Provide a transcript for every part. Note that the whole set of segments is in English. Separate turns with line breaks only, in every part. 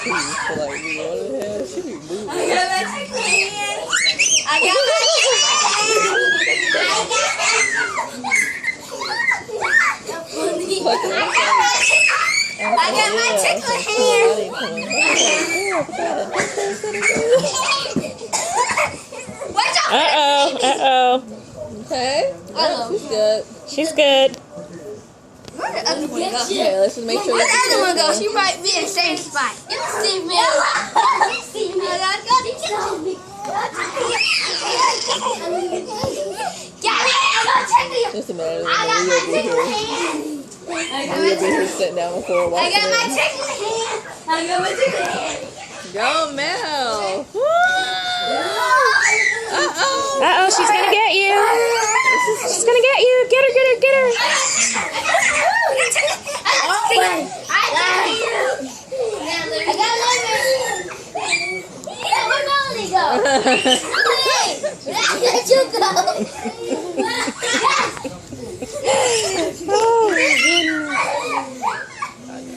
She used to like me on the head. She be moving.
I got my chicken hand. I got my chicken
Uh-oh. Okay. She's good.
She's good.
Where did the other one go?
Okay, let's just make sure.
Where did the other one go? She might be in the same spot. You see me. You see me.
Just a minute. We'll be here sitting down before
I
watching
got my
it.
chicken hand. I got my chicken hand.
Go, Mel. Uh-oh.
Uh-oh, she's gonna get you. She's gonna get you. Get her, get her, get her.
Oh, my goodness.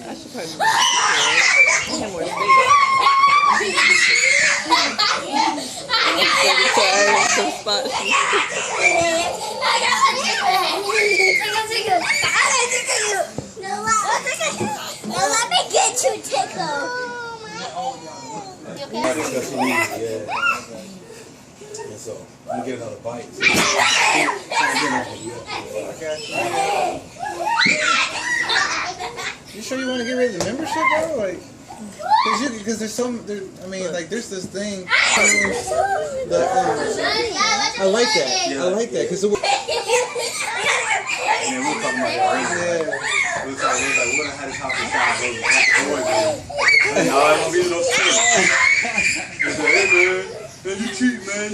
I should probably move have more space. Some spots.
No, let me get you, Tickle. You okay?
So, I'm gonna get another bite. You sure you want to get rid of the membership, bro? Like, because there's some, I mean, like, there's this thing. I like that. I like that because.
And then we were talking about the ring. We were like, what had this house inside? Boyz. No, I won't be no shit. He said, hey man, you cheat, man.